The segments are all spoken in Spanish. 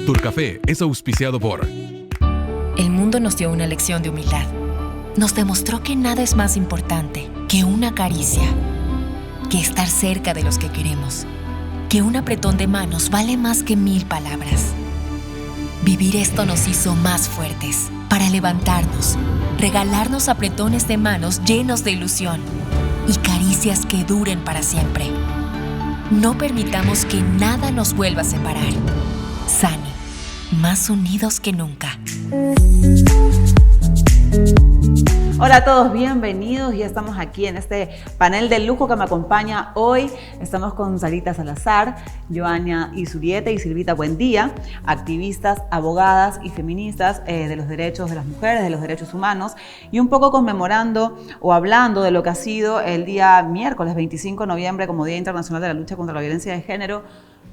Turcafé es auspiciado por... El mundo nos dio una lección de humildad. Nos demostró que nada es más importante que una caricia, que estar cerca de los que queremos, que un apretón de manos vale más que 1000 palabras. Vivir esto nos hizo más fuertes para levantarnos, regalarnos apretones de manos llenos de ilusión y caricias que duren para siempre. No permitamos que nada nos vuelva a separar. Sani, más unidos que nunca. Hola a todos, bienvenidos. Ya estamos aquí en este panel de lujo que me acompaña hoy. Estamos con Sarita Salazar, Joania Izurieta y Silvita Buendía, activistas, abogadas y feministas de los derechos de las mujeres, de los derechos humanos, y un poco conmemorando o hablando de lo que ha sido el día miércoles 25 de noviembre como Día Internacional de la Lucha contra la Violencia de Género.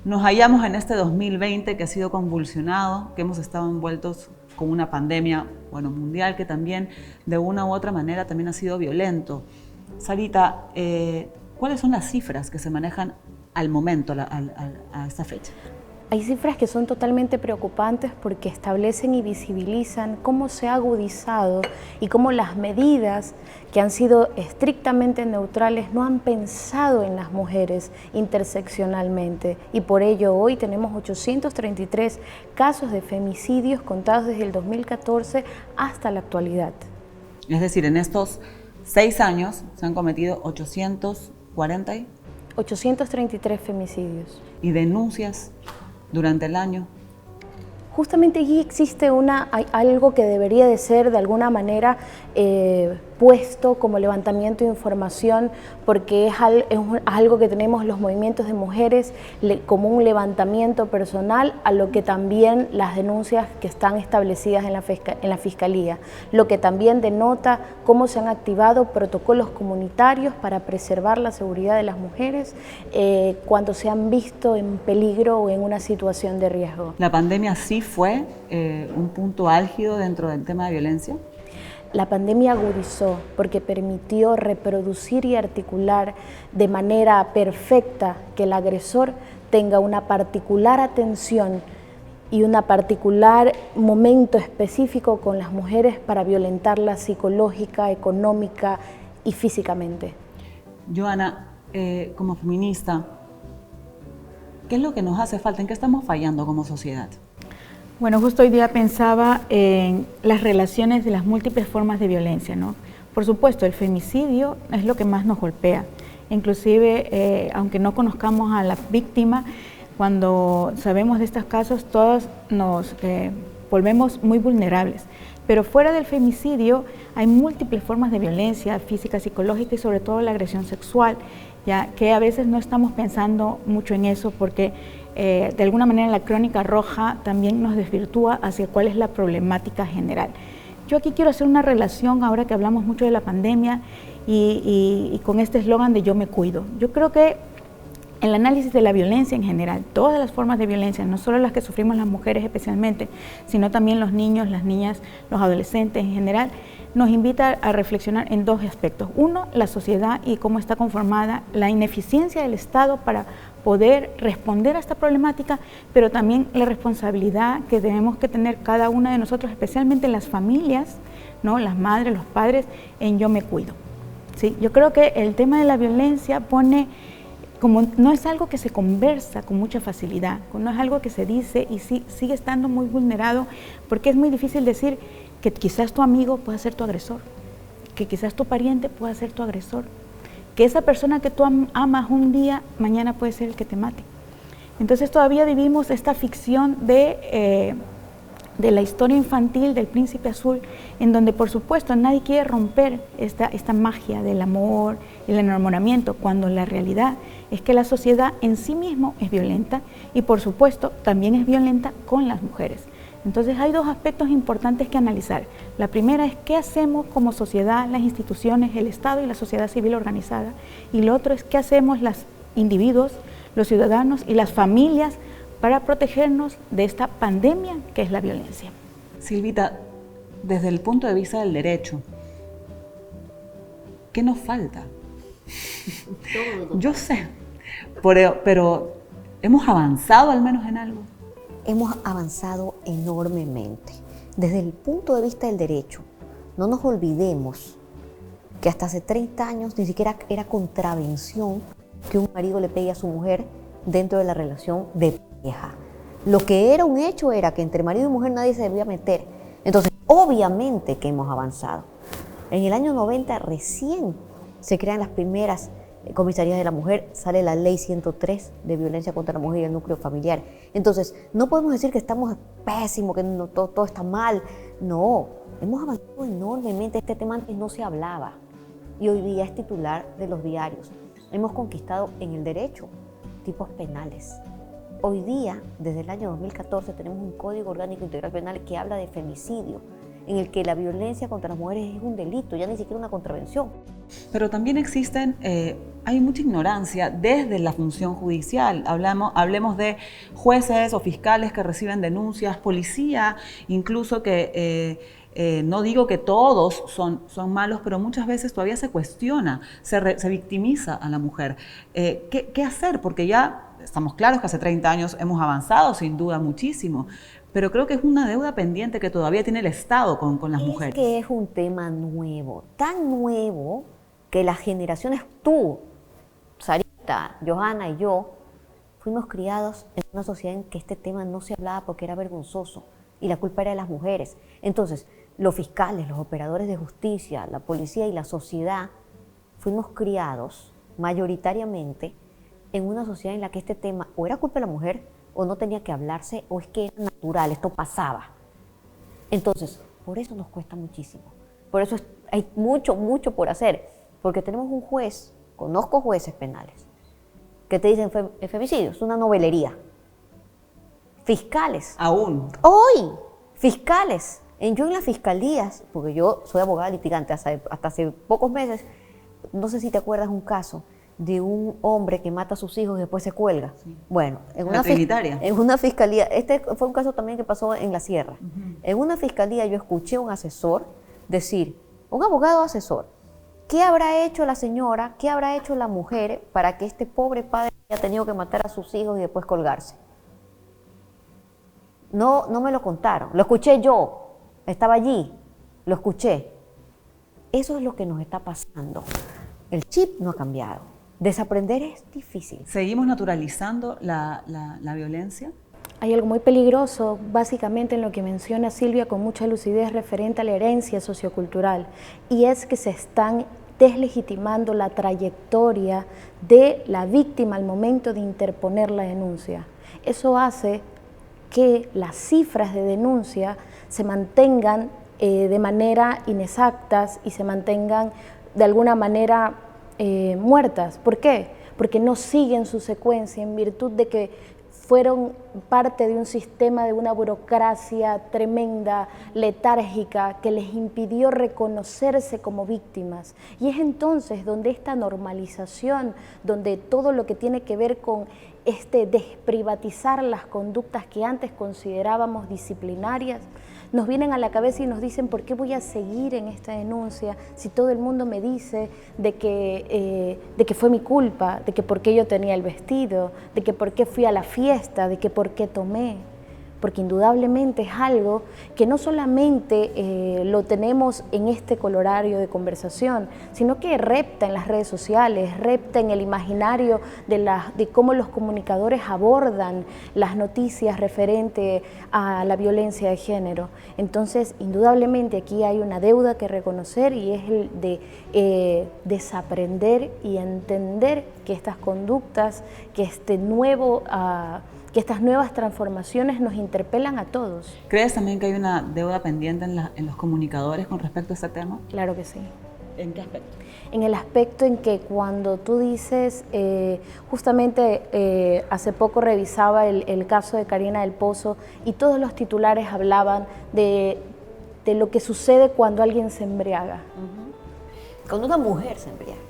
Nos hallamos en este 2020 que ha sido convulsionado, que hemos estado envueltos con una pandemia, mundial, que también de una u otra manera también ha sido violento. Sarita, ¿cuáles son las cifras que se manejan al momento, a esta fecha? Hay cifras que son totalmente preocupantes porque establecen y visibilizan cómo se ha agudizado y cómo las medidas que han sido estrictamente neutrales no han pensado en las mujeres interseccionalmente. Y por ello hoy tenemos 833 casos de femicidios contados desde el 2014 hasta la actualidad. Es decir, en estos 6 años se han cometido 833 femicidios. ¿Y denuncias durante el año? Justamente allí existe algo que debería de ser de alguna manera puesto como levantamiento de información, porque es algo que tenemos los movimientos de mujeres como un levantamiento personal a lo que también las denuncias que están establecidas en la Fiscalía, lo que también denota cómo se han activado protocolos comunitarios para preservar la seguridad de las mujeres cuando se han visto en peligro o en una situación de riesgo. ¿La pandemia sí fue un punto álgido dentro del tema de violencia? La pandemia agudizó porque permitió reproducir y articular de manera perfecta que el agresor tenga una particular atención y un particular momento específico con las mujeres para violentarlas psicológica, económica y físicamente. Joana, como feminista, ¿qué es lo que nos hace falta? ¿En qué estamos fallando como sociedad? Bueno, justo hoy día pensaba en las relaciones de las múltiples formas de violencia, ¿no? Por supuesto, el femicidio es lo que más nos golpea. Inclusive, aunque no conozcamos a la víctima, cuando sabemos de estos casos, todos nos volvemos muy vulnerables. Pero fuera del femicidio hay múltiples formas de violencia física, psicológica y sobre todo la agresión sexual, ya que a veces no estamos pensando mucho en eso porque de alguna manera la crónica roja también nos desvirtúa hacia cuál es la problemática general. Yo aquí quiero hacer una relación, ahora que hablamos mucho de la pandemia y con este eslogan de yo me cuido. Yo creo que el análisis de la violencia en general, todas las formas de violencia, no solo las que sufrimos las mujeres especialmente, sino también los niños, las niñas, los adolescentes en general, nos invita a reflexionar en dos aspectos. Uno, la sociedad y cómo está conformada, la ineficiencia del Estado para poder responder a esta problemática, pero también la responsabilidad que tenemos que tener cada una de nosotros, especialmente las familias, ¿no? Las madres, los padres, en yo me cuido. ¿Sí? Yo creo que el tema de la violencia pone, como no es algo que se conversa con mucha facilidad, no es algo que se dice y sigue estando muy vulnerado, porque es muy difícil decir que quizás tu amigo pueda ser tu agresor, que quizás tu pariente pueda ser tu agresor, que esa persona que tú amas un día, mañana puede ser el que te mate. Entonces todavía vivimos esta ficción de la historia infantil del Príncipe Azul, en donde por supuesto nadie quiere romper esta magia del amor y el enamoramiento, cuando la realidad es que la sociedad en sí mismo es violenta y por supuesto también es violenta con las mujeres. Entonces hay dos aspectos importantes que analizar. La primera es qué hacemos como sociedad, las instituciones, el Estado y la sociedad civil organizada. Y lo otro es qué hacemos los individuos, los ciudadanos y las familias para protegernos de esta pandemia que es la violencia. Silvita, desde el punto de vista del derecho, ¿qué nos falta? Yo sé, pero ¿hemos avanzado al menos en algo? hemos avanzado enormemente. Desde el punto de vista del derecho, no nos olvidemos que hasta hace 30 años ni siquiera era contravención que un marido le pegue a su mujer dentro de la relación de pareja. Lo que era un hecho era que entre marido y mujer nadie se debía meter. Entonces, obviamente que hemos avanzado. En el año 90 recién se crean las primeras comisarías de la mujer, sale la ley 103 de violencia contra la mujer y el núcleo familiar. Entonces, no podemos decir que estamos pésimos, que no, todo está mal. No, hemos avanzado enormemente. Este tema antes no se hablaba y hoy día es titular de los diarios. Hemos conquistado en el derecho tipos penales. Hoy día, desde el año 2014, tenemos un Código Orgánico Integral Penal que habla de femicidio, en el que la violencia contra las mujeres es un delito, ya ni siquiera una contravención. Pero también hay mucha ignorancia desde la función judicial. Hablemos de jueces o fiscales que reciben denuncias, policía, incluso que no digo que todos son malos, pero muchas veces todavía se cuestiona, se victimiza a la mujer. ¿Qué hacer? Porque ya estamos claros que hace 30 años hemos avanzado, sin duda, muchísimo, pero creo que es una deuda pendiente que todavía tiene el Estado con las mujeres. Es que es un tema nuevo, tan nuevo que las generaciones, tú, Sarita, Johanna y yo, fuimos criados en una sociedad en que este tema no se hablaba porque era vergonzoso y la culpa era de las mujeres. Entonces, los fiscales, los operadores de justicia, la policía y la sociedad, fuimos criados mayoritariamente en una sociedad en la que este tema o era culpa de la mujer o no tenía que hablarse o es que era natural, esto pasaba. Entonces, por eso nos cuesta muchísimo. Por eso hay mucho por hacer. Porque tenemos un juez, conozco jueces penales, que te dicen femicidio, es una novelería. Fiscales. Aún. Hoy, fiscales. Yo en las fiscalías, porque yo soy abogada litigante hasta hace pocos meses, no sé si te acuerdas un caso de un hombre que mata a sus hijos y después se cuelga. Sí. Bueno, en una fiscalía, este fue un caso también que pasó en la Sierra. En una fiscalía yo escuché a un asesor decir, un abogado asesor, ¿qué habrá hecho la señora, qué habrá hecho la mujer para que este pobre padre haya tenido que matar a sus hijos y después colgarse? No me lo contaron, lo escuché yo, estaba allí, lo escuché. Eso es lo que nos está pasando. El chip no ha cambiado. Desaprender es difícil. ¿Seguimos naturalizando la violencia? Hay algo muy peligroso, básicamente en lo que menciona Silvia con mucha lucidez referente a la herencia sociocultural, y es que se están deslegitimando la trayectoria de la víctima al momento de interponer la denuncia. Eso hace que las cifras de denuncia se mantengan de manera inexactas y se mantengan de alguna manera muertas. ¿Por qué? Porque no siguen su secuencia en virtud de que fueron parte de un sistema, de una burocracia tremenda, letárgica, que les impidió reconocerse como víctimas. Y es entonces donde esta normalización, donde todo lo que tiene que ver con desprivatizar las conductas que antes considerábamos disciplinarias, nos vienen a la cabeza y nos dicen, ¿por qué voy a seguir en esta denuncia si todo el mundo me dice de que fue mi culpa, de que por qué yo tenía el vestido, de que por qué fui a la fiesta, de que por qué tomé? Porque indudablemente es algo que no solamente lo tenemos en este colorario de conversación, sino que repta en las redes sociales, repta en el imaginario de cómo los comunicadores abordan las noticias referente a la violencia de género. Entonces, indudablemente aquí hay una deuda que reconocer y es el de desaprender y entender que estas conductas, que estas nuevas transformaciones nos interpelan a todos. ¿Crees también que hay una deuda pendiente en los comunicadores con respecto a este tema? Claro que sí. ¿En qué aspecto? En el aspecto en que cuando tú dices, justamente hace poco revisaba el caso de Karina del Pozo y todos los titulares hablaban de lo que sucede cuando alguien se embriaga. Cuando una mujer se embriaga.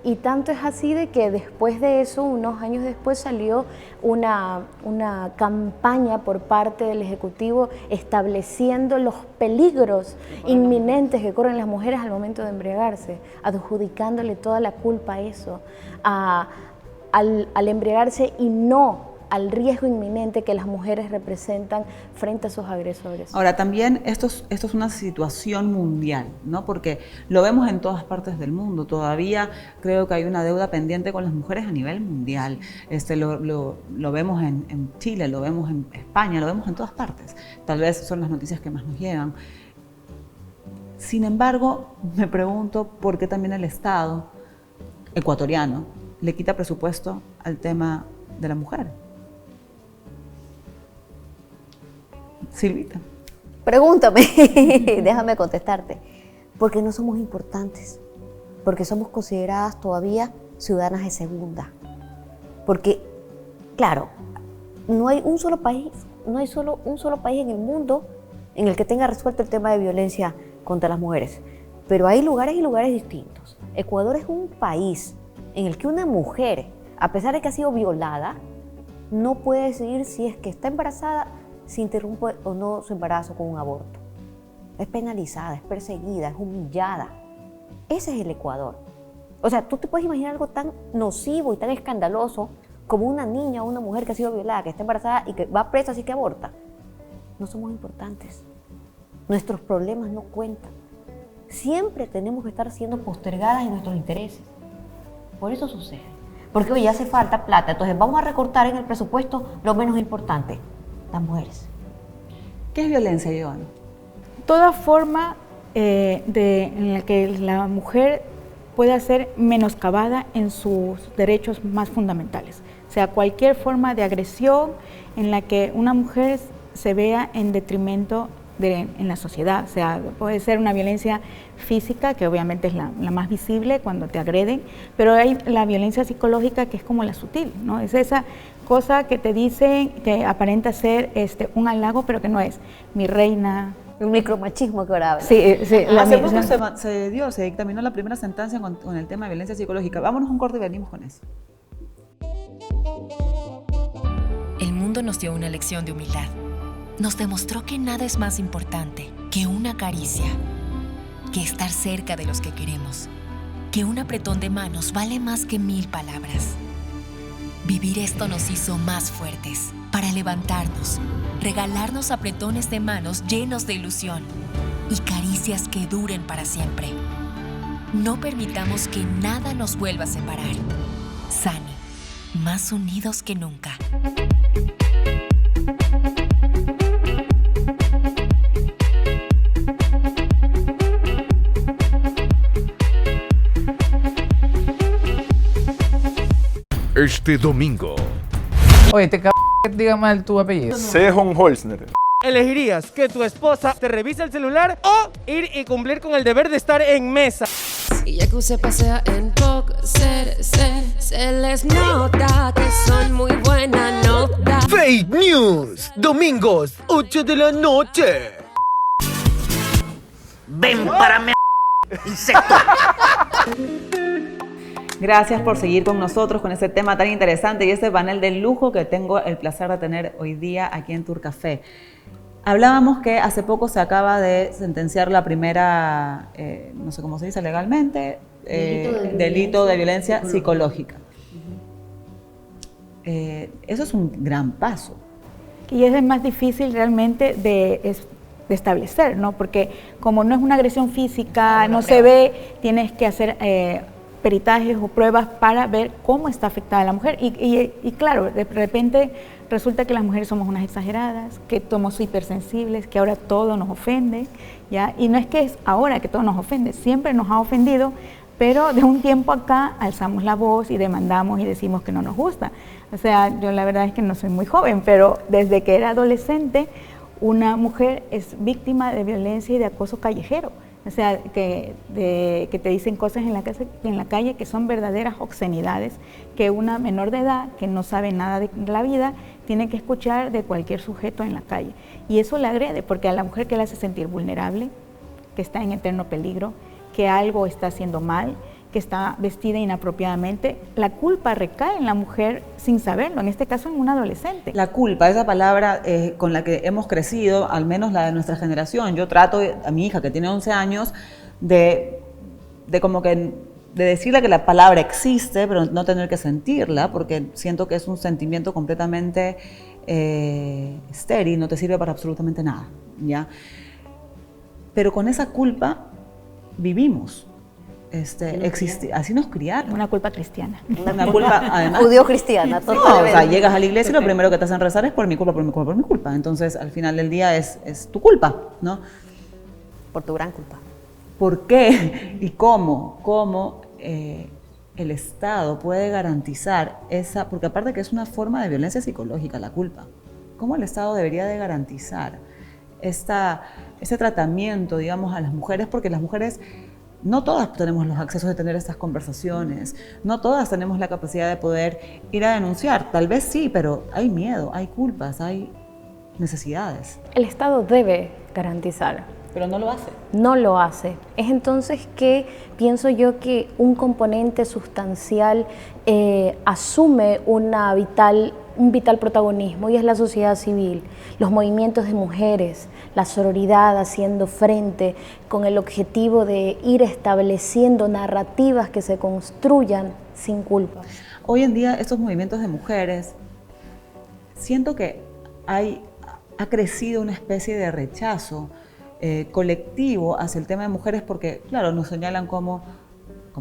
Y tanto es así de que después de eso, unos años después, salió una campaña por parte del Ejecutivo estableciendo los peligros inminentes que corren las mujeres al momento de embriagarse, adjudicándole toda la culpa a eso, al embriagarse y no al riesgo inminente que las mujeres representan frente a sus agresores. Ahora, también esto es una situación mundial, ¿no? Porque lo vemos en todas partes del mundo. Todavía creo que hay una deuda pendiente con las mujeres a nivel mundial. Lo vemos en Chile, lo vemos en España, lo vemos en todas partes. Tal vez son las noticias que más nos llegan. Sin embargo, me pregunto por qué también el Estado ecuatoriano le quita presupuesto al tema de la mujer. Silvita. Pregúntame, déjame contestarte. Porque no somos importantes, porque somos consideradas todavía ciudadanas de segunda. Porque, claro, no hay un solo país en el mundo en el que tenga resuelto el tema de violencia contra las mujeres. Pero hay lugares y lugares distintos. Ecuador es un país en el que una mujer, a pesar de que ha sido violada, no puede decidir si es que está embarazada, si interrumpe o no su embarazo con un aborto. Es penalizada, es perseguida, es humillada. Ese es el Ecuador. O sea, tú te puedes imaginar algo tan nocivo y tan escandaloso como una niña o una mujer que ha sido violada, que está embarazada y que va presa así que aborta. No somos importantes. Nuestros problemas no cuentan. Siempre tenemos que estar siendo postergadas en nuestros intereses. Por eso sucede. Porque hoy hace falta plata, entonces vamos a recortar en el presupuesto lo menos importante, las mujeres. ¿Qué es violencia, Joana? Toda forma en la que la mujer pueda ser menoscabada en sus derechos más fundamentales. O sea, cualquier forma de agresión en la que una mujer se vea en detrimento en la sociedad. O sea, puede ser una violencia física, que obviamente es la más visible cuando te agreden, pero hay la violencia psicológica, que es como la sutil, ¿no? Es esa cosa que te dicen que aparenta ser un halago, pero que no es. Mi reina. Un micromachismo que ahora habla. Sí, sí. Hace poco se dictaminó la primera sentencia con el tema de violencia psicológica. Vámonos un corte y venimos con eso. El mundo nos dio una lección de humildad. Nos demostró que nada es más importante que una caricia, que estar cerca de los que queremos, que un apretón de manos vale más que 1000 palabras. Vivir esto nos hizo más fuertes para levantarnos, regalarnos apretones de manos llenos de ilusión y caricias que duren para siempre. No permitamos que nada nos vuelva a separar. Sani, más unidos que nunca. Este domingo, Oye, te cabrón que te diga mal tu apellido. Sehon Holzner. ¿Elegirías que tu esposa te revise el celular o ir y cumplir con el deber de estar en mesa? Y ya que usted pasea en boxer, se les nota que son muy buena nota. Fake News, domingos, 8 de la noche. Ven para me insecto. Gracias por seguir con nosotros con este tema tan interesante y este panel de lujo que tengo el placer de tener hoy día aquí en Turcafé. Hablábamos que hace poco se acaba de sentenciar la primera, no sé cómo se dice legalmente, delito de violencia psicológica. Eso es un gran paso. Y es el más difícil realmente de establecer, ¿no? Porque como no es una agresión física, no se ve, tienes que hacer peritajes o pruebas para ver cómo está afectada la mujer. Y claro, de repente resulta que las mujeres somos unas exageradas, que somos hipersensibles, que ahora todo nos ofende, ¿ya? Y no es que es ahora que todo nos ofende, siempre nos ha ofendido, pero de un tiempo acá alzamos la voz y demandamos y decimos que no nos gusta. O sea, yo la verdad es que no soy muy joven, pero desde que era adolescente, una mujer es víctima de violencia y de acoso callejero. O sea, que te dicen cosas en la calle que son verdaderas obscenidades, que una menor de edad que no sabe nada de la vida tiene que escuchar de cualquier sujeto en la calle. Y eso le agrede, porque a la mujer que la hace sentir vulnerable, que está en eterno peligro, que algo está haciendo mal, que está vestida inapropiadamente, la culpa recae en la mujer sin saberlo, en este caso en un adolescente. La culpa, esa palabra con la que hemos crecido, al menos la de nuestra generación. Yo trato a mi hija que tiene 11 años de como que de decirle que la palabra existe, pero no tener que sentirla, porque siento que es un sentimiento completamente estéril, no te sirve para absolutamente nada, ¿ya? Pero con esa culpa vivimos. Así nos criaron. Una culpa cristiana. Una culpa, además. Judío-cristiana, No, o sea, llegas a la iglesia y lo primero que te hacen rezar es por mi culpa, por mi culpa, por mi culpa. Entonces, al final del día es tu culpa, ¿no? Por tu gran culpa. ¿Por qué y cómo el Estado puede garantizar esa? Porque aparte que es una forma de violencia psicológica, la culpa. ¿Cómo el Estado debería de garantizar ese tratamiento, digamos, a las mujeres? Porque las mujeres, no todas tenemos los accesos de tener estas conversaciones, no todas tenemos la capacidad de poder ir a denunciar. Tal vez sí, pero hay miedo, hay culpas, hay necesidades. El Estado debe garantizar. Pero no lo hace. No lo hace. Es entonces que pienso yo que un componente sustancial asume un vital protagonismo, y es la sociedad civil, los movimientos de mujeres, la sororidad haciendo frente con el objetivo de ir estableciendo narrativas que se construyan sin culpa. Hoy en día estos movimientos de mujeres, siento que ha crecido una especie de rechazo colectivo hacia el tema de mujeres, porque claro, nos señalan como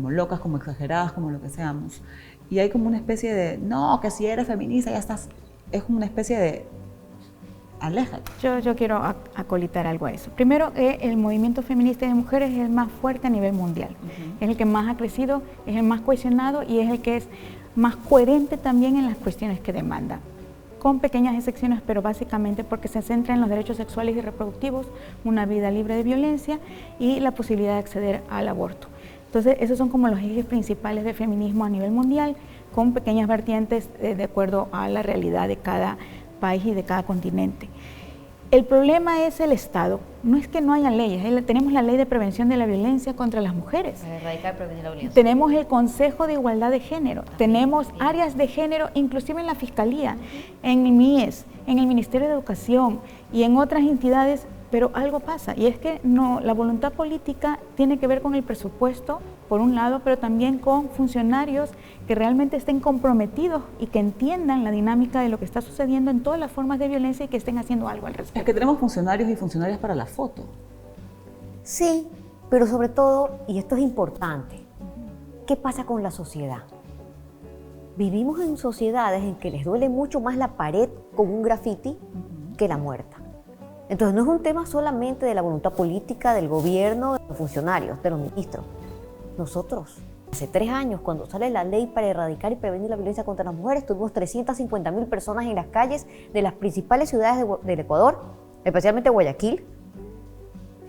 locas, como exageradas, como lo que seamos, y hay como una especie de, no, que si eres feminista ya estás, es como una especie de, aléjate. Yo quiero acolitar algo a eso. Primero, el movimiento feminista de mujeres es el más fuerte a nivel mundial, es el que más ha crecido, es el más cohesionado y es el que es más coherente también en las cuestiones que demanda, con pequeñas excepciones, pero básicamente porque se centra en los derechos sexuales y reproductivos, una vida libre de violencia y la posibilidad de acceder al aborto. Entonces, esos son como los ejes principales del feminismo a nivel mundial, con pequeñas vertientes de acuerdo a la realidad de cada país y de cada continente. El problema es el Estado, no es que no haya leyes, tenemos la Ley de Prevención de la Violencia contra las Mujeres, tenemos el Consejo de Igualdad de Género, tenemos áreas de género, inclusive en la Fiscalía, en el MIES, en el Ministerio de Educación y en otras entidades, pero algo pasa, y es que la voluntad política tiene que ver con el presupuesto, por un lado, pero también con funcionarios que realmente estén comprometidos y que entiendan la dinámica de lo que está sucediendo en todas las formas de violencia y que estén haciendo algo al respecto. Es que tenemos funcionarios y funcionarias para la foto. Sí, pero sobre todo, y esto es importante, ¿qué pasa con la sociedad? Vivimos en sociedades en que les duele mucho más la pared con un graffiti que la muerta. Entonces no es un tema solamente de la voluntad política del gobierno, de los funcionarios, de los ministros. Nosotros, hace 3 años, cuando sale la ley para erradicar y prevenir la violencia contra las mujeres, tuvimos 350.000 personas en las calles de las principales ciudades del Ecuador, especialmente Guayaquil.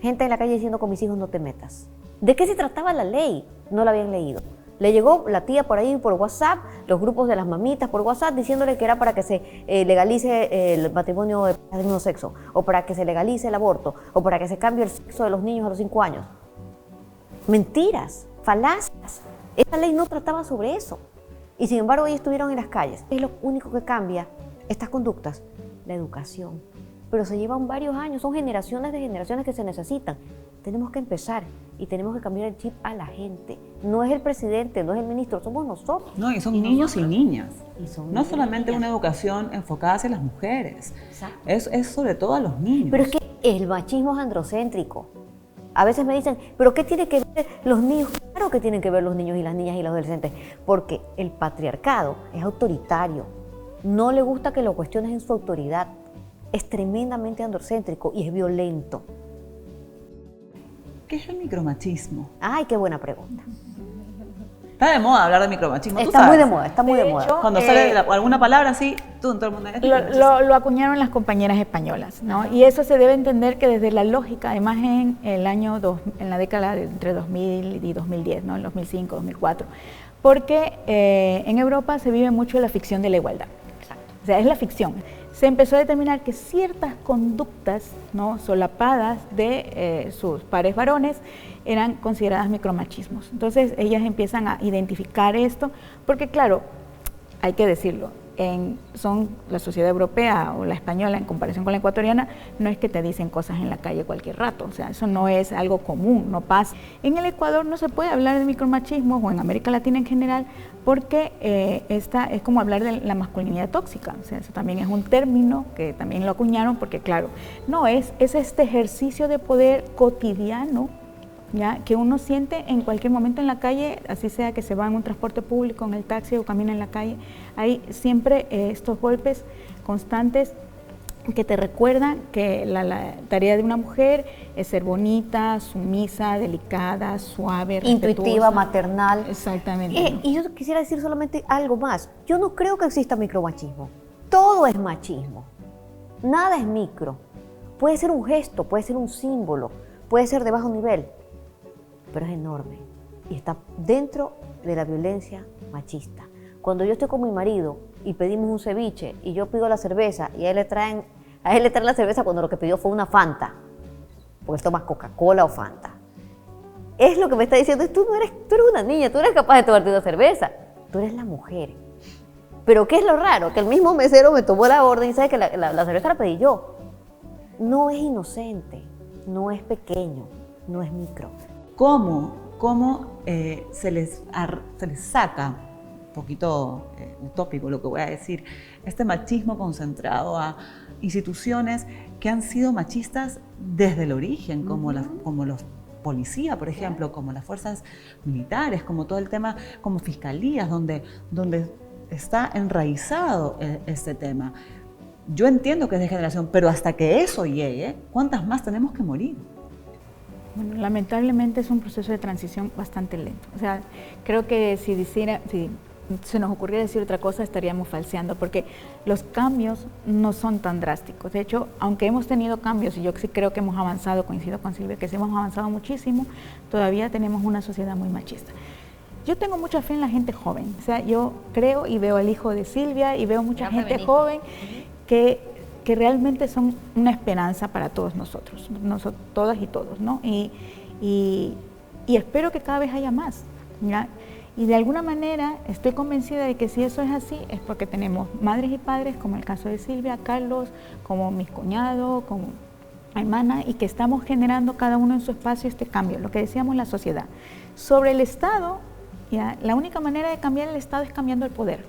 Gente en la calle diciendo: con mis hijos no te metas. ¿De qué se trataba la ley? No la habían leído. Le llegó la tía por ahí por WhatsApp, los grupos de las mamitas por WhatsApp, diciéndole que era para que se legalice el matrimonio del mismo sexo, o para que se legalice el aborto, o para que se cambie el sexo de los niños a los 5 años. Mentiras, falacias. Esta ley no trataba sobre eso. Y sin embargo, ellos estuvieron en las calles. Es lo único que cambia estas conductas, la educación. Pero se llevan varios años, son generaciones de generaciones que se necesitan. Tenemos que empezar y tenemos que cambiar el chip a la gente. No es el presidente, no es el ministro, somos nosotros. No, y son niños y niñas. No solamente una educación enfocada hacia las mujeres. Es sobre todo a los niños. Pero es que el machismo es androcéntrico. A veces me dicen, ¿pero qué tiene que ver los niños? Claro que tienen que ver los niños y las niñas y los adolescentes, porque el patriarcado es autoritario. No le gusta que lo cuestiones en su autoridad. Es tremendamente androcéntrico y es violento. ¿Qué es el micromachismo? Ay, qué buena pregunta. Está de moda hablar de micromachismo. Está muy de moda, está muy de moda. Cuando sale alguna palabra así, todo el mundo lo acuñaron las compañeras españolas, ¿no? Y eso se debe entender que desde la lógica, además en la década entre 2000 y 2010, ¿no? En 2005, 2004, porque en Europa se vive mucho la ficción de la igualdad. Exacto. O sea, es la ficción. Se empezó a determinar que ciertas conductas, ¿no?, solapadas de sus pares varones eran consideradas micromachismos. Entonces ellas empiezan a identificar esto, porque claro, hay que decirlo, son la sociedad europea o la española en comparación con la ecuatoriana, no es que te dicen cosas en la calle cualquier rato, o sea, eso no es algo común, no pasa. En el Ecuador no se puede hablar de micromachismo, o en América Latina en general, porque esta es como hablar de la masculinidad tóxica, o sea, eso también es un término que también lo acuñaron, porque claro, no, es este ejercicio de poder cotidiano, ¿ya? Que uno siente en cualquier momento en la calle, así sea que se va en un transporte público, en el taxi o camina en la calle, hay siempre estos golpes constantes que te recuerdan que la tarea de una mujer es ser bonita, sumisa, delicada, suave, intuitiva, respetuosa. maternal. Exactamente. Y yo quisiera decir solamente algo más. Yo no creo que exista micromachismo. Todo es machismo. Nada es micro. Puede ser un gesto, puede ser un símbolo, puede ser de bajo nivel, pero es enorme y está dentro de la violencia machista. Cuando yo estoy con mi marido y pedimos un ceviche y yo pido la cerveza y a él le traen la cerveza cuando lo que pidió fue una Fanta, porque él toma Coca-Cola o Fanta, es lo que me está diciendo, tú eres una niña, tú eres capaz de tomarte una cerveza, tú eres la mujer. Pero ¿qué es lo raro? Que el mismo mesero me tomó la orden y sabe que la cerveza la pedí yo. No es inocente, no es pequeño, no es micro. ¿Cómo se les saca, un poquito utópico lo que voy a decir, este machismo concentrado a instituciones que han sido machistas desde el origen, como los policías, por ejemplo, como las fuerzas militares, como todo el tema, como fiscalías, donde está enraizado este tema? Yo entiendo que es de generación, pero hasta que eso llegue, ¿cuántas más tenemos que morir? Bueno, lamentablemente es un proceso de transición bastante lento. O sea, creo que si se nos ocurriera decir otra cosa estaríamos falseando, porque los cambios no son tan drásticos. De hecho, aunque hemos tenido cambios, y yo sí creo que hemos avanzado, coincido con Silvia, que sí hemos avanzado muchísimo, todavía tenemos una sociedad muy machista. Yo tengo mucha fe en la gente joven. O sea, yo creo y veo al hijo de Silvia y veo mucha gente joven que realmente son una esperanza para todos nosotros, todas y todos, ¿no? Y espero que cada vez haya más, ¿ya? Y de alguna manera estoy convencida de que si eso es así, es porque tenemos madres y padres, como el caso de Silvia, Carlos, como mis cuñados, como Aymana, y que estamos generando cada uno en su espacio este cambio, lo que decíamos la sociedad. Sobre el Estado, ¿ya? La única manera de cambiar el Estado es cambiando el poder.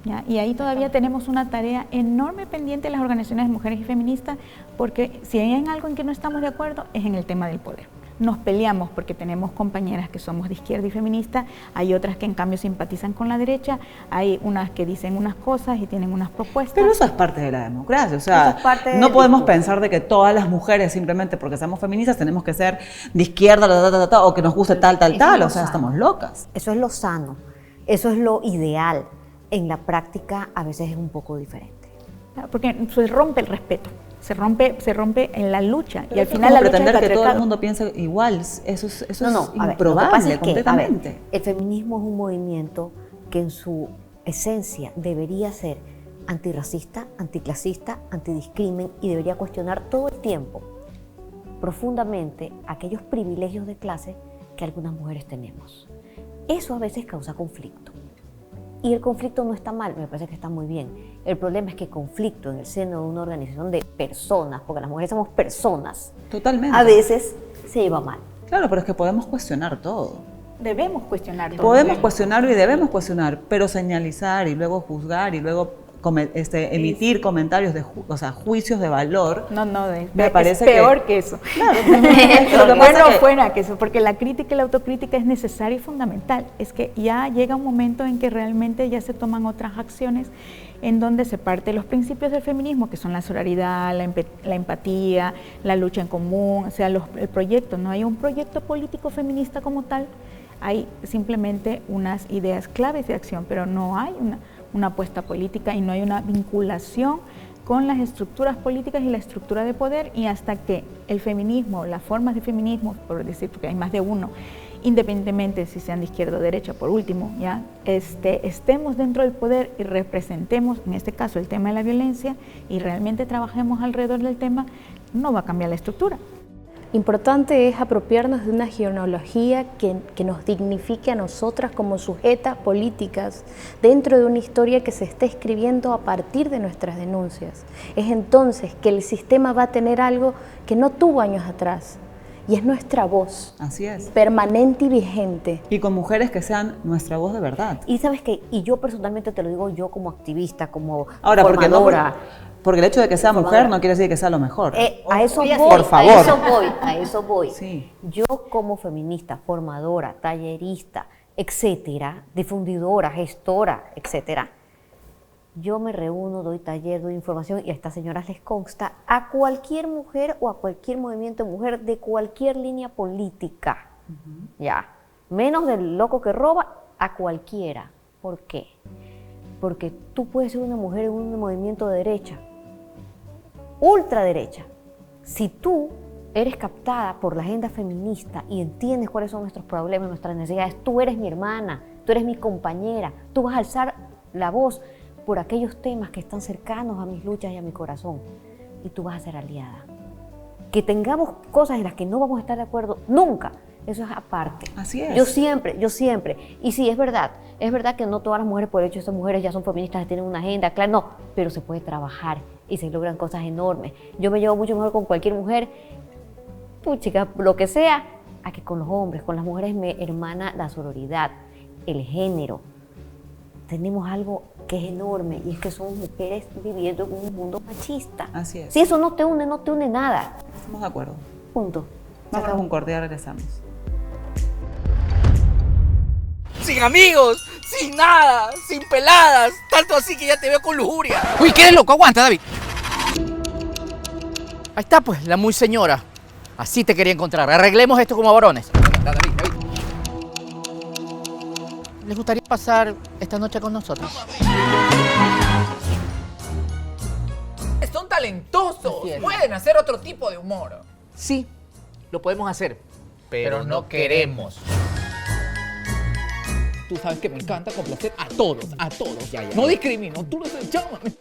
¿Ya? Y ahí todavía tenemos una tarea enorme pendiente de las organizaciones de mujeres y feministas, porque si hay en algo en que no estamos de acuerdo es en el tema del poder. Nos peleamos porque tenemos compañeras que somos de izquierda y feministas, hay otras que en cambio simpatizan con la derecha, hay unas que dicen unas cosas y tienen unas propuestas. Pero eso es parte de la democracia, o sea, no podemos pensar de que todas las mujeres simplemente porque seamos feministas tenemos que ser de izquierda o que nos guste tal, o sea, estamos locas. Eso es lo sano, eso es lo ideal. En la práctica a veces es un poco diferente. Porque se rompe el respeto, se rompe en la lucha. Pero y al final la lucha pretender es que todo el mundo piense igual, eso es improbable, lo que pasa es que, completamente. el feminismo es un movimiento que en su esencia debería ser antirracista, anticlasista, antidiscrimen y debería cuestionar todo el tiempo profundamente aquellos privilegios de clase que algunas mujeres tenemos. Eso a veces causa conflicto. Y el conflicto no está mal, me parece que está muy bien. El problema es que conflicto en el seno de una organización de personas, porque las mujeres somos personas, totalmente, a veces se lleva mal. Claro, pero es que podemos cuestionar todo. Debemos cuestionar todo. Podemos cuestionarlo y debemos cuestionar, pero señalizar y luego juzgar y luego emitir comentarios juicios de valor. Me parece es peor que eso. Claro, fuera que eso, porque la crítica y la autocrítica es necesaria y fundamental. Es que ya llega un momento en que realmente ya se toman otras acciones en donde se parte de los principios del feminismo, que son la solidaridad, la empatía, la lucha en común, o sea, el proyecto. No hay un proyecto político feminista como tal, hay simplemente unas ideas claves de acción, pero no hay una apuesta política y no hay una vinculación con las estructuras políticas y la estructura de poder, y hasta que el feminismo, las formas de feminismo, por decir, porque hay más de uno, independientemente si sean de izquierda o derecha, por último, ya estemos dentro del poder y representemos, en este caso, el tema de la violencia y realmente trabajemos alrededor del tema, no va a cambiar la estructura. Importante es apropiarnos de una genealogía que nos dignifique a nosotras como sujetas políticas dentro de una historia que se está escribiendo a partir de nuestras denuncias. Es entonces que el sistema va a tener algo que no tuvo años atrás, y es nuestra voz. Así es. Permanente y vigente. Y con mujeres que sean nuestra voz de verdad. Y sabes qué, y yo personalmente te lo digo yo como activista, como Ahora, formadora. Porque el hecho de que sea mujer no quiere decir que sea lo mejor. A eso voy, por favor. A eso voy. Sí. Yo como feminista, formadora, tallerista, etcétera, difundidora, gestora, etcétera, yo me reúno, doy taller, doy información, y a estas señoras les consta, a cualquier mujer o a cualquier movimiento de mujer de cualquier línea política, ya, menos del loco que roba, a cualquiera. ¿Por qué? Porque tú puedes ser una mujer en un movimiento de derecha, ultraderecha. Si tú eres captada por la agenda feminista y entiendes cuáles son nuestros problemas, nuestras necesidades, tú eres mi hermana, tú eres mi compañera, tú vas a alzar la voz por aquellos temas que están cercanos a mis luchas y a mi corazón, y tú vas a ser aliada. Que tengamos cosas en las que no vamos a estar de acuerdo, nunca, eso es aparte. Así es. Yo siempre, y sí, es verdad que no todas las mujeres, por el hecho de estas mujeres ya son feministas, tienen una agenda, claro, no, pero se puede trabajar y se logran cosas enormes. Yo me llevo mucho mejor con cualquier mujer, chica, lo que sea, a que con los hombres. Con las mujeres me hermana la sororidad, el género. Tenemos algo que es enorme, y es que somos mujeres viviendo en un mundo machista. Así es. Si eso no te une nada. Estamos de acuerdo. Punto. Vamos a un corte y regresamos. Sin amigos, sin nada, sin peladas, tanto así que ya te veo con lujuria. Uy, ¿qué eres loco? Aguanta, David. Ahí está, pues, la muy señora. Así te quería encontrar. Arreglemos esto como varones. David. ¿Les gustaría pasar esta noche con nosotros? Son talentosos, pueden hacer otro tipo de humor. Sí, lo podemos hacer, pero no queremos. Tú sabes que me encanta complacer a todos. Ya. No discrimino, tú lo sabes, llámame.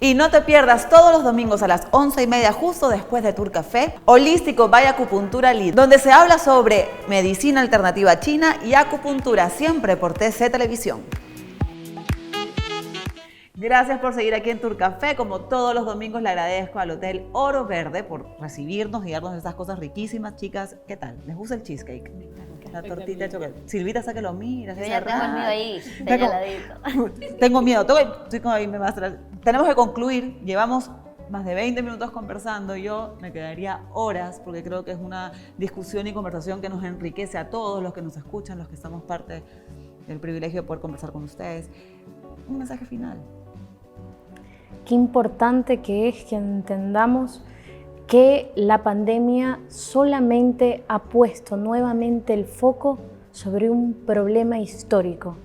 Y no te pierdas todos los domingos a las 11:30, justo después de Tour Café, Holístico by Acupuntura Lead, donde se habla sobre medicina alternativa china y acupuntura, siempre por TC Televisión. Gracias por seguir aquí en Tour Café. Como todos los domingos, le agradezco al Hotel Oro Verde por recibirnos y darnos estas cosas riquísimas. Chicas, ¿qué tal? ¿Les gusta el cheesecake? La tortita de chocolate. Silvita, sáquelo, mira. Yo ya tengo el mío ahí, señaladito. Tengo miedo. Tenemos que concluir. Llevamos más de 20 minutos conversando. Yo me quedaría horas porque creo que es una discusión y conversación que nos enriquece a todos los que nos escuchan, los que estamos parte del privilegio de poder conversar con ustedes. Un mensaje final. Qué importante que es que entendamos que la pandemia solamente ha puesto nuevamente el foco sobre un problema histórico.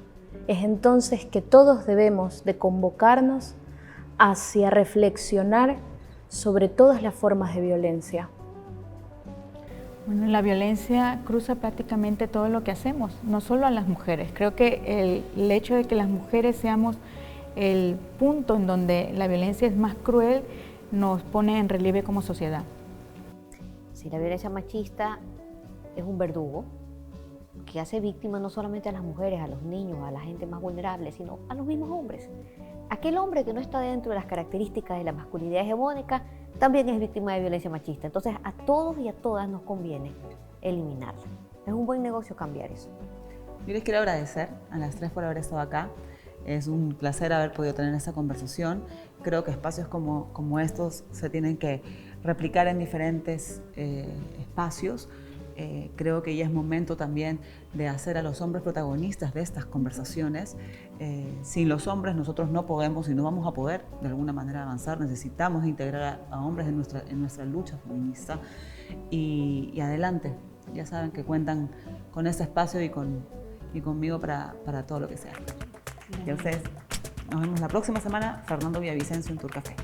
Es entonces que todos debemos de convocarnos hacia reflexionar sobre todas las formas de violencia. Bueno, la violencia cruza prácticamente todo lo que hacemos, no solo a las mujeres. Creo que el hecho de que las mujeres seamos el punto en donde la violencia es más cruel nos pone en relieve como sociedad. Sí, la violencia machista es un verdugo que hace víctimas no solamente a las mujeres, a los niños, a la gente más vulnerable, sino a los mismos hombres. Aquel hombre que no está dentro de las características de la masculinidad hegemónica también es víctima de violencia machista. Entonces, a todos y a todas nos conviene eliminarla. Es un buen negocio cambiar eso. Yo les quiero agradecer a las tres por haber estado acá. Es un placer haber podido tener esta conversación. Creo que espacios como estos se tienen que replicar en diferentes espacios. Creo que ya es momento también de hacer a los hombres protagonistas de estas conversaciones. Sin los hombres nosotros no podemos y no vamos a poder de alguna manera avanzar. Necesitamos integrar a hombres en nuestra lucha feminista. Y adelante, ya saben que cuentan con este espacio y conmigo para todo lo que sea. Y a ustedes, nos vemos la próxima semana. Fernando Villavicencio en Tour Café.